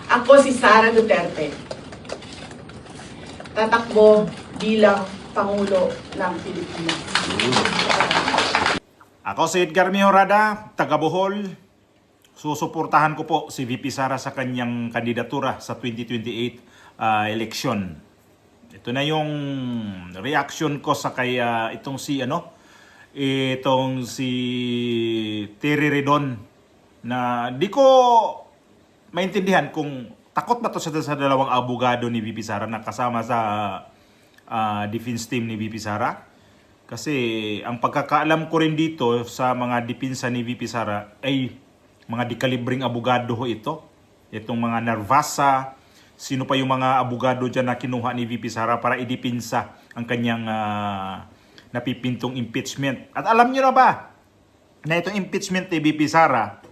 Ako si Sara Duterte. Tatakbo bilang Pangulo ng Pilipinas. Ako si Edgar Mejorada, taga Bohol. Susuportahan ko po si VP Sara sa kanyang kandidatura sa 2028 election. Ito na yung reaction ko sa kaya itong si Terry Redon na di ko maintindihan kung takot ba to sa dalawang abogado ni VP Sara na kasama sa defense team ni VP Sara. Kasi ang pagkakaalam ko rin dito sa mga depensa ni VP Sara ay mga dekalibring abogado ho ito. Itong mga Narvasa, sino pa yung mga abogado dyan na kinuha ni VP Sara para idipinsa ang kanyang napipintong impeachment. At alam nyo na ba na itong impeachment ni VP Sara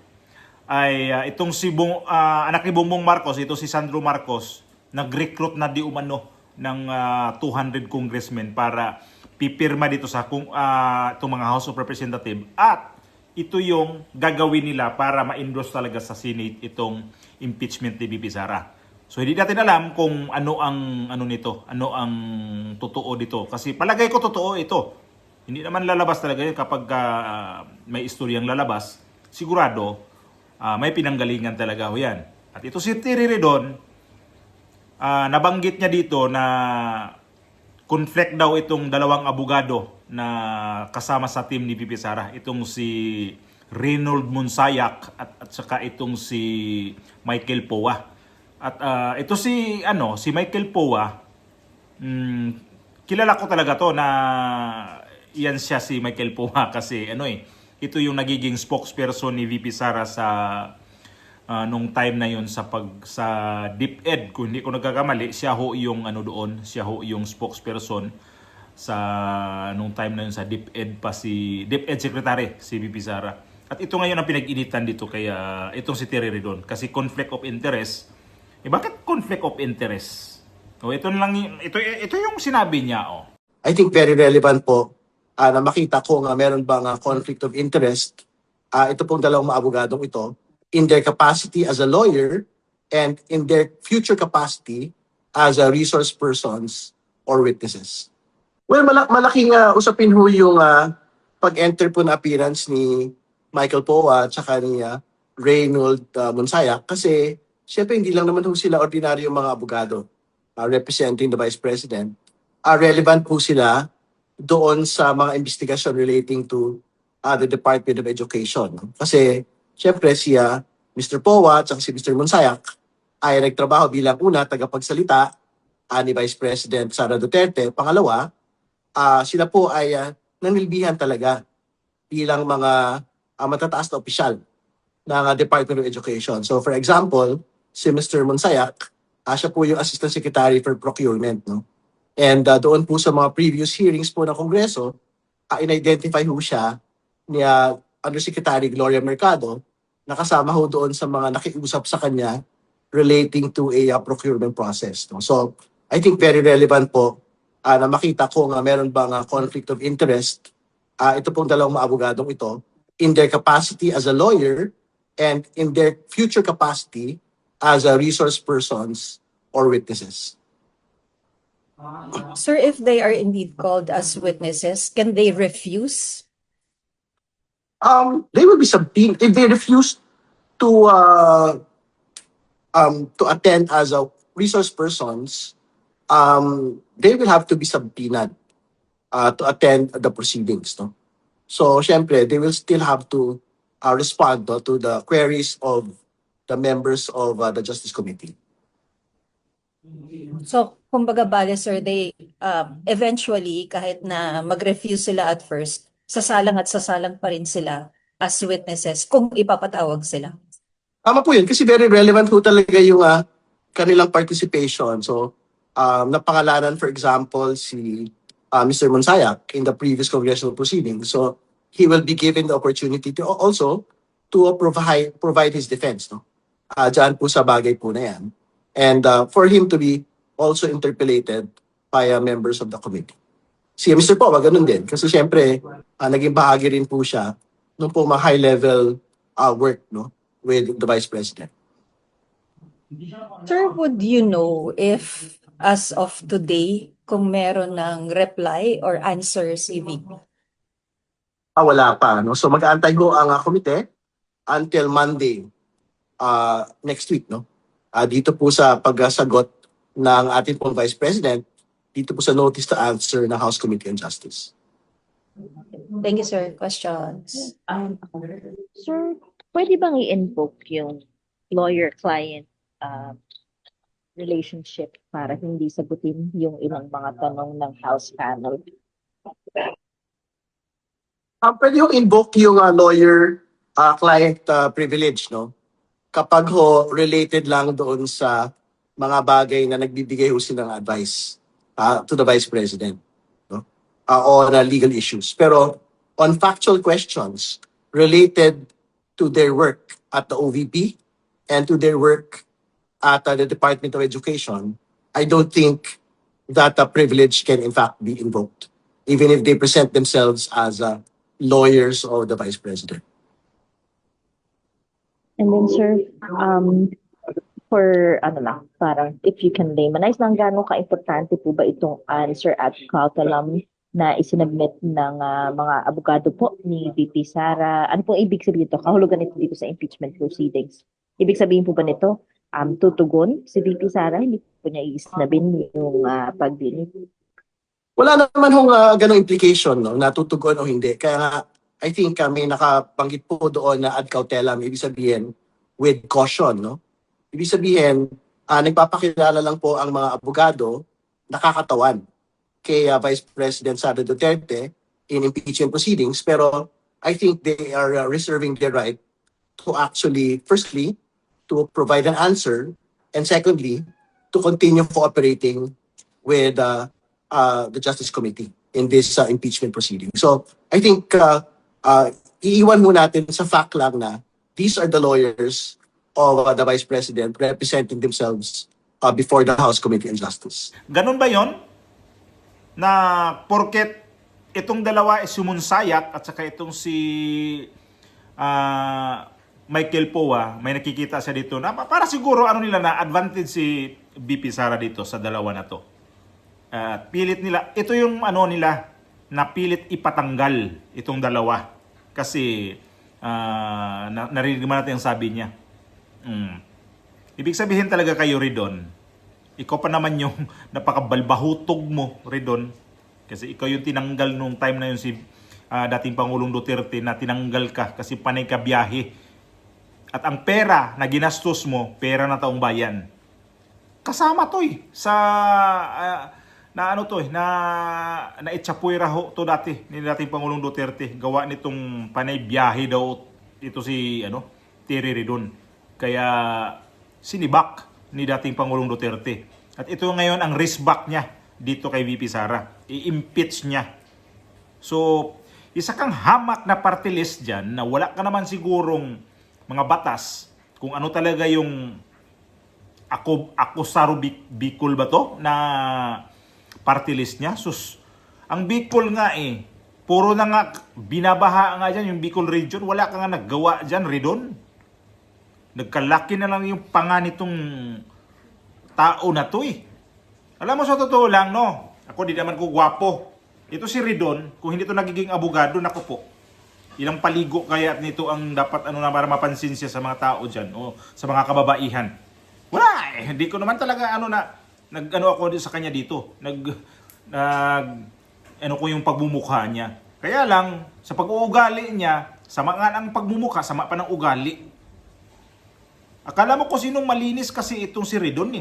ay itong anak ni Bongbong Marcos, ito si Sandro Marcos, nag-recruit na di umano ng 200 congressmen para pipirma dito sa itong mga House of Representatives, at ito yung gagawin nila para ma-endorse talaga sa Senate itong impeachment ni VP Sara. So hindi natin alam kung ano ang totoo dito, kasi palagay ko totoo ito. Hindi naman lalabas talaga yun kapag may istoryang lalabas. Sigurado may pinanggalingan talaga ho yan. At ito si Terry Redon, nabanggit niya dito na conflict daw itong dalawang abogado na kasama sa team ni VP Sara. Itong si Reynold Monsayak at saka itong si Michael Powa. At ito si Michael Powa, kilala ko talaga to na iyan siya si Michael Powa kasi ito yung nagiging spokesperson ni VP Sara sa nung time na yun sa DepEd, kung hindi ko nagkakamali, siya ho yung siya ho yung spokesperson sa nung time na yun sa DepEd DepEd Secretary si VP Sara. At ito ngayon ang pinag-initan dito kaya itong si Terry Redon kasi conflict of interest. Bakit conflict of interest? Ito yung sinabi niya. I think very relevant po na makita ko nga meron bang conflict of interest ito pong dalawang maabogadong ito in their capacity as a lawyer and in their future capacity as a resource persons or witnesses. Well, malaking usapin ho yung pag-enter po na appearance ni Michael Powa at saka ni Reynold Monsayak kasi syempre hindi lang naman ho sila ordinaryong mga abogado representing the Vice President. Relevant po sila doon sa mga investigasyon relating to the Department of Education. Kasi syempre si Mr. Powa at si Mr. Monsayak ay nagtrabaho bilang una tagapagsalita ni Vice President Sara Duterte. Pangalawa, sila po ay nanilbihan talaga bilang mga matataas na opisyal ng Department of Education. So for example, si Mr. Monsayak, siya po yung Assistant Secretary for Procurement. No? And doon po sa mga previous hearings po ng Kongreso, in-identify ho siya ni Undersecretary Gloria Mercado, nakasama ho doon sa mga nakiusap sa kanya relating to a procurement process. No? So, I think very relevant po na makita ko nga meron bang conflict of interest ito pong dalawang maabogadong ito in their capacity as a lawyer and in their future capacity as a resource persons or witnesses. Sir, if they are indeed called as witnesses, can they refuse? They will be subpoenaed if they refuse to attend as a resource persons. They will have to be subpoenaed to attend the proceedings. No? So, syempre, they will still have to respond to the queries of the members of the Justice Committee. So, kumbaga bale, sir, they eventually, kahit na mag-refuse sila at first, sasalang pa rin sila as witnesses kung ipapatawag sila. Tama po yun, kasi very relevant po talaga yung kanilang participation. So, napangalanan, for example, si Mr. Monsayak in the previous congressional proceedings. So, he will be given the opportunity to also to provide his defense. No? Diyan po sa bagay po na yan. And for him to be also interpellated by members of the committee. Si Mr. Powa, ganun din. Kasi syempre, naging bahagi rin po siya nung po mga high-level work with the Vice President. Sir, would you know if as of today, kung meron ng reply or answer si VP? Wala pa. No? So mag-aantay ho ang komite until Monday next week. No? Dito po sa pagsagot ng ating pong Vice President, dito po sa notice to answer ng House Committee on Justice. Thank you, sir. Questions? Sir, pwede bang i-invoke yung lawyer-client relationship para hindi sagutin yung ilang mga tanong ng House panel? Pwede yung invoke yung lawyer-client privilege, no? Kapag ho related lang doon sa mga bagay na nagbibigay ho silang advice to the Vice President, no? On legal issues. Pero on factual questions related to their work at the OVP and to their work at the Department of Education, I don't think that a privilege can in fact be invoked, even if they present themselves as lawyers of the Vice President. And then, sir, for ano lang, parang if you can laymanize lang, gano'ng ka-importante po ba itong answer at calculum na isinabmit ng mga abogado po ni VP Sara? Ano pong ibig sabihin ito? Kahulugan nito dito sa impeachment proceedings. Ibig sabihin po ba nito, tutugon si VP Sara? Hindi po niya iisnabin yung pagdinig? Wala naman hong ganong implication, no, na tutugon o hindi. Kaya nga, I think may nakabanggit po doon na ad cautelam, ibig sabihin with caution. No? Ibig sabihin, nagpapakilala lang po ang mga abogado nakakatawan kay Vice President Sara Duterte in impeachment proceedings. Pero I think they are reserving their right to actually, firstly, to provide an answer, and secondly, to continue cooperating with the Justice Committee in this impeachment proceeding. So I think iiwan mo natin sa fact lang na these are the lawyers of the Vice President representing themselves before the House Committee on Justice. Ganun ba yon? Na porket itong dalawa ay sumunsayat at saka itong si Michael Poa, may nakikita siya dito na para siguro ano nila na advantage si VP Sara dito sa dalawa na to. Pilit nila, ito yung ano nila, na pilit ipatanggal itong dalawa. Kasi narinig naman natin ang sabi niya. Ibig sabihin talaga kayo, Ridon, ikaw pa naman yung napakabalbahutog mo, Ridon. Kasi ikaw yung tinanggal nung time na yun si dating Pangulong Duterte na tinanggal ka kasi panay ka biyahe. At ang pera na ginastos mo, pera na taong bayan. Kasama to sa na itsapuira ho to dati ni dating Pangulong Duterte. Gawa nitong panay biyahe daw ito si Terry Ridon. Kaya sinibak ni dating Pangulong Duterte. At ito ngayon ang risk back niya dito kay VP Sara. I-impeach niya. So, isa kang hamak na party list dyan na wala ka naman sigurong mga batas kung ano talaga yung ako Saro Bicol ba to na party list niya. Sus, ang Bicol nga puro na nga binabaha nga dyan yung Bicol region. Wala ka nga naggawa dyan, Ridon. Nagkalaki na lang yung panga nitong tao na to Alam mo, sa totoo lang, no? Ako di naman ko gwapo. Ito si Ridon, kung hindi to nagiging abogado, nako po. Ilang paligo kaya nito ang dapat na para mapansin siya sa mga tao dyan o sa mga kababaihan. Wala hindi ko naman talaga ako sa kanya dito. Ko yung pagmumukha niya. Kaya lang, sa pag-uugali niya, sama nga ang pagmumukha, sama pa ng ugali. Akala mo kung sinong malinis kasi itong si Ridon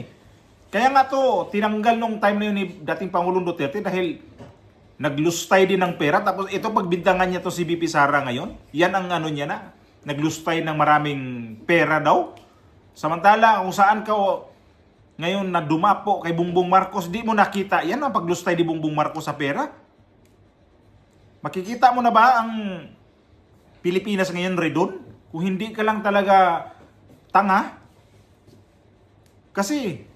Kaya nga to, tinanggal nung time na yun ni dating Pangulong Duterte dahil naglustay din ng pera. Tapos ito pagbintangan niya to si VP Sara ngayon. Yan ang niya na. Naglustay ng maraming pera daw. Samantala kung saan ka ngayon na dumapo kay Bongbong Marcos, di mo nakita. Yan ang paglustay ni Bongbong Marcos sa pera. Makikita mo na ba ang Pilipinas ngayon, Ridon? Kung hindi ka lang talaga tanga. Kasi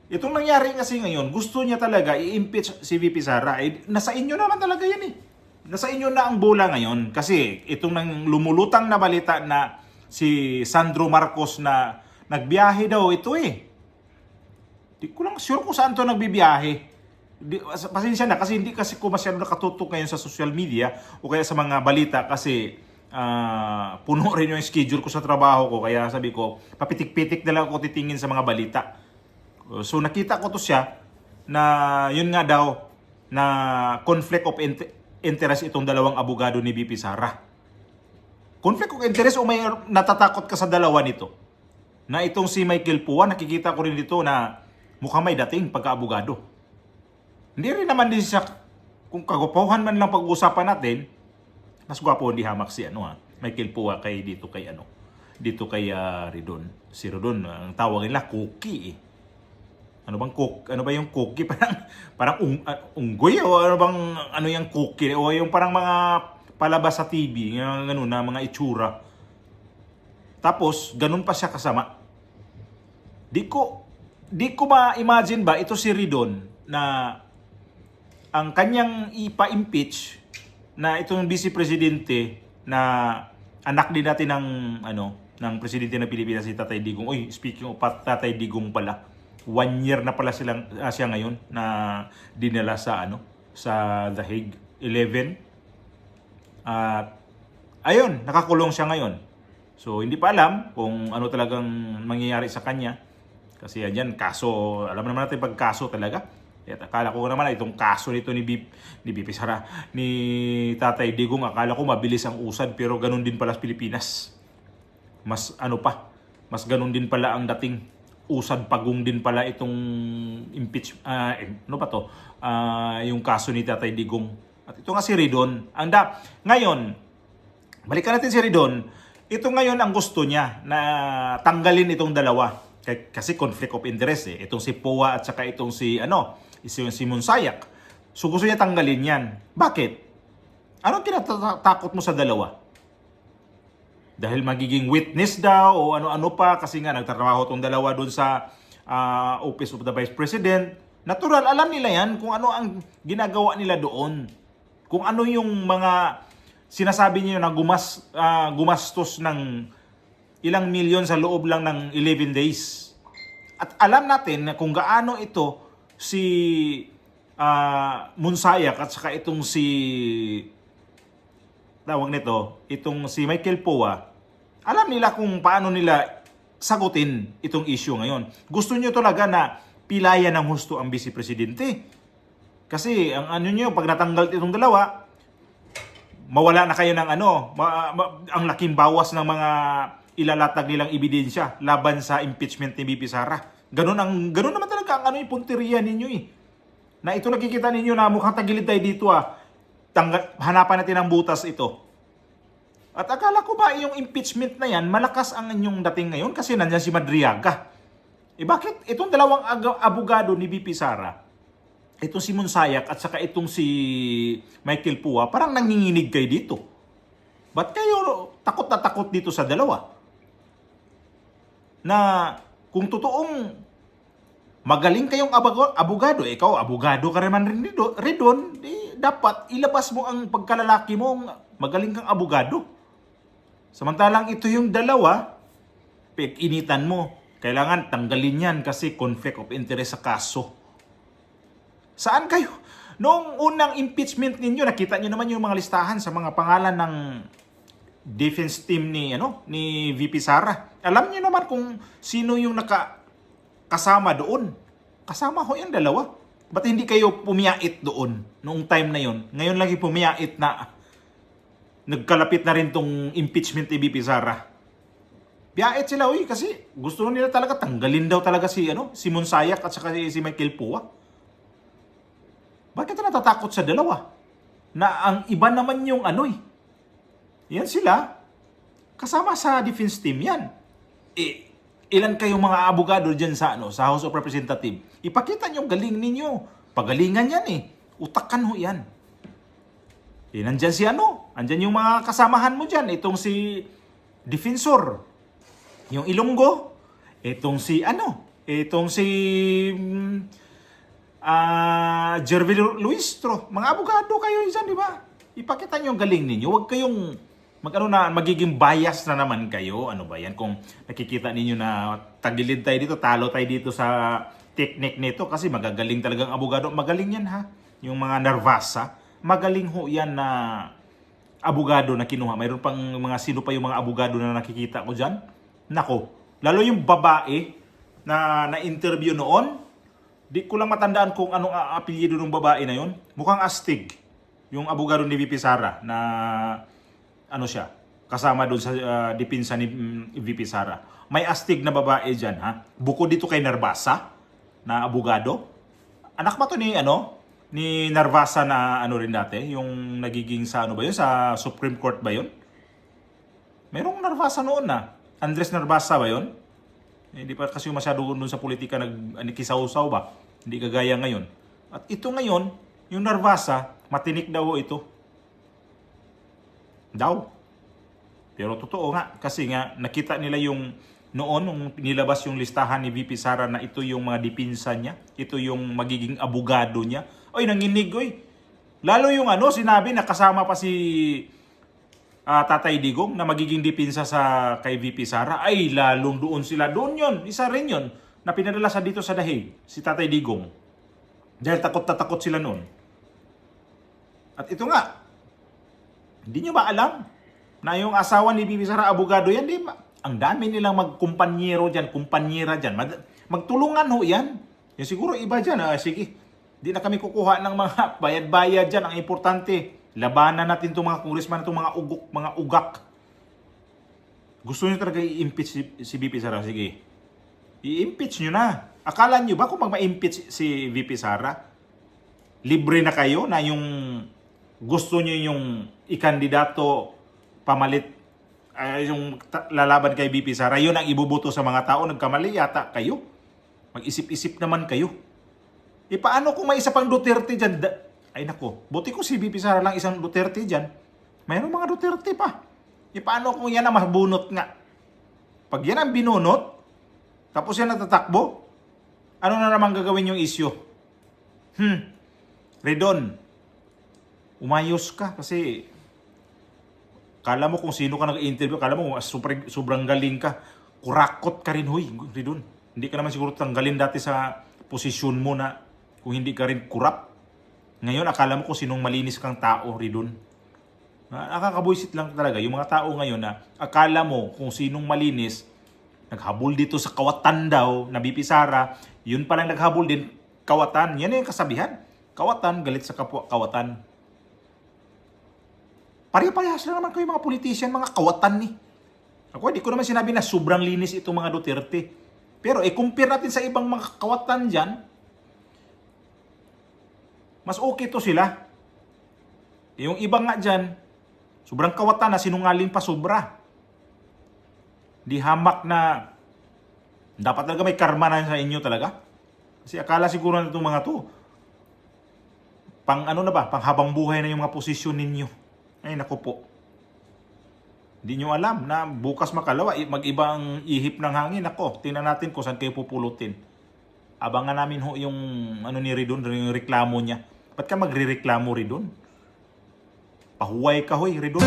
itong nangyari kasi ngayon, gusto niya talaga i-impeach si VP Sara. Nasa inyo naman talaga yan Nasa inyo na ang bola ngayon. Kasi itong nang lumulutang na balita na si Sandro Marcos na nagbiyahe daw ito Di ko lang sure kung saan to nagbibiyahe. Pasensya na kasi hindi kasi ko masyado nakatutok ngayon sa social media o kaya sa mga balita kasi puno rin yung schedule ko sa trabaho ko. Kaya sabi ko, papitik-pitik na lang ako titingin sa mga balita. So nakita ko to siya na yun nga daw na conflict of interest itong dalawang abogado ni VP Sara. Conflict of interest o may natatakot ka sa dalawa nito? Na itong si Michael Pua, nakikita ko rin dito na mukhang may dating pagka-abogado. Hindi rin naman din siya, kung kagupuhan man lang pag-uusapan natin, mas gwapo hindi hamak si Michael Pua kay dito kay Ridon. Si Ridon, ang tawag nila cookie eh. Ano ba yung cookie? Parang unggoy o ano yung cookie o yung parang mga palabas sa TV, yung ganun na mga itsura. Tapos ganun pa siya kasama. Di ko ma-imagine ba ito si Ridon na ang kanyang ipa-impeach na itong vice presidente na anak din natin ng presidente ng Pilipinas si Tatay Digong. Oy, speaking of Tatay Digong pala. 1 year na pala siya ngayon na dinala sa The Hague 11. At ayun, nakakulong siya ngayon. So hindi pa alam kung ano talagang mangyayari sa kanya. Kasi yan kaso, alam naman natin pag kaso talaga. At akala ko naman itong kaso nito ni BP Sara, ni Tatay Digong, akala ko mabilis ang usad pero ganun din pala sa Pilipinas. Mas ganun din pala ang dating. Usad pagong din pala itong yung kaso ni Tatay Digong. At ito nga si Ridon. Ngayon, balikan natin si Ridon. Ito ngayon ang gusto niya na tanggalin itong dalawa. Kasi conflict of interest eh. Itong si Pua at saka itong si Monsayak. So gusto niya tanggalin yan. Bakit? Anong kinatatakot mo sa dalawa? Dahil magiging witness daw o ano-ano pa kasi nga nagtatrabaho tong dalawa doon sa Office of the Vice President. Natural, alam nila yan kung ano ang ginagawa nila doon. Kung ano yung mga sinasabi niyo na gumastos ng ilang milyon sa loob lang ng 11 days. At alam natin na kung gaano ito si Monsayak at saka itong itong si Michael Pua, alam nila kung paano nila sagutin itong issue ngayon. Gusto nyo talaga na pilayan ng husto ang Vice Presidente. Kasi ang nyo, pag natanggal itong dalawa, mawala na kayo ng ang laking bawas ng mga ilalatag nilang ebidensya laban sa impeachment ni VP Sara. Ganun naman talaga ang yung punteriya ninyo eh. Na ito nakikita ninyo na mukhang tagilid tayo dito hanapan natin ang butas ito. At akala ko ba yung impeachment na yan, malakas ang inyong dating ngayon kasi nandiyan si Madriaga. Bakit itong dalawang abogado ni VP Sara, itong si Monsayak at saka itong si Michael Pua, parang nanginginig kayo dito? Ba't kayo takot na takot dito sa dalawa? Na kung totoong magaling kayong abogado, ikaw abogado ka naman rin Ridon, dapat ilabas mo ang pagkalalaki mo, magaling kang abogado. Samantalang ito yung dalawa, initan mo. Kailangan tanggalin yan kasi conflict of interest sa kaso. Saan kayo? Noong unang impeachment ninyo, nakita nyo naman yung mga listahan sa mga pangalan ng defense team ni VP Sara. Alam nyo naman kung sino yung kasama doon. Kasama ho yung dalawa. Ba't hindi kayo pumiyait doon noong time na yon? Ngayon lagi pumiyait na nagkalapit na rin tong impeachment ni VP Sara. Piyait sila kasi gusto nila talaga tanggalin daw talaga si Monsayak at saka si Michael Pua. Bakit natatakot sa dalawa? Na ang iba naman yung yan sila kasama sa defense team yan. Ilan kayong mga abogado dyan sa House of Representatives? Ipakita nyo galing ninyo. Pagalingan yan Utakan ho yan. Nandyan si andyan yung mga kasamahan mo dyan. Itong si Defensor. Yung Ilonggo. Itong si Jervil Luistro. Mga abogado kayo dyan, di ba? Ipakita nyo galing ninyo. Huwag kayong magiging bias na naman kayo. Ano ba yan? Kung nakikita ninyo na tagilid tayo dito, talo tayo dito sa technique nito kasi magagaling talagang abogado. Magaling yan ha. Yung mga Narvasa, magaling ho yan na abogado na kinuha. Mayroon pang mga sino pa yung mga abogado na nakikita ko dyan. Nako, lalo yung babae na na-interview noon, di ko lang matandaan kung anong apelyido ng babae na yon. Mukhang astig. Yung abogado ni VP Sara na ano siya, kasama doon sa depensa ni VP Sara. May astig na babae dyan ha. Bukod dito kay Narvasa na abogado. Anak ba to ni Narvasa na ano rin dati, yung nagiging sa ano ba yun, sa Supreme Court ba yun? Merong Narvasa noon na. Andres Narvasa ba yun? Hindi pa kasi masyado doon sa politika nagkisaw-saw ba? Hindi kagaya ngayon. At ito ngayon, yung Narvasa, matinik daw ito. Daw. Pero totoo nga, kasi nga nakita nila yung noon, nung nilabas yung listahan ni VP Sara na ito yung mga dipinsa niya, ito yung magiging abogado niya. Oy, nanginig, oy. Lalo yung sinabi na kasama pa si Tatay Digong na magiging dipinsa sa kay VP Sara. Ay, lalong doon sila. Doon yon, isa rin yon na pinadala sa dito sa Dahig, si Tatay Digong. Dahil takot na takot sila noon. At ito nga, hindi nyo ba alam na yung asawa ni VP Sara, abogado yan, di ba? Ang dami nilang magkumpanyero dyan, kumpanyera dyan. Magtulungan ho yan. Yung siguro iba dyan, sige, di na kami kukuha ng mga bayad-bayad dyan. Ang importante, labanan natin itong mga congressman, itong mga mga ugak. Gusto nyo talaga i-impeach si VP Sara? Sige, i-impeach nyo na. Akala nyo ba kung ma-impeach si VP Sara, libre na kayo na yung gusto nyo yung ikandidato pamalit, yung lalaban kay VP Sara, yun ang ibubuto sa mga tao, nagkamali yata kayo. Mag-isip-isip naman kayo. E paano kung may isa pang Duterte dyan? Ay nako, buti ko si VP Sara lang isang Duterte dyan. Mayroong mga Duterte pa. E paano kung yan ang mabunot nga? Pag yan ang binunot, tapos yan natatakbo, ano na naman gagawin yung issue? Redon, umayos ka kasi kala mo kung sino ka nag-interview, kala mo sobrang galing ka, kurakot ka rin, huy, Redon. Hindi ka naman siguro tanggalin dati sa posisyon mo na kung hindi ka rin kurap. Ngayon, akala mo kung sinong malinis kang tao, Redon. Nakakabuisit lang talaga. Yung mga tao ngayon na akala mo kung sinong malinis, naghabol dito sa kawatan daw na VP Sara, yun palang naghabol din, kawatan. Yan yung kasabihan. Kawatan, galit sa kapwa, kawatan. Pare-parehas lang naman kayo mga politician, mga kawatan ni. Ako, di ko naman sinabi na sobrang linis itong mga Duterte. Pero compare natin sa ibang mga kawatan dyan, mas okay to sila. Yung iba nga dyan, sobrang kawatan na sinungaling pa sobra. Di hamak na dapat talaga may karma na sa inyo talaga. Kasi akala siguro na itong mga to, pang habang buhay na yung mga posisyon ninyo. Ay, naku po. Hindi nyo alam na bukas makalawa, mag-iba ang ihip ng hangin. Ako, tingnan natin kung saan kayo pupulutin. Abangan namin ho yung ni Redon, yung reklamo niya. Ba't ka magre-reklamo, Redon? Pahuway ka, hoy, Redon.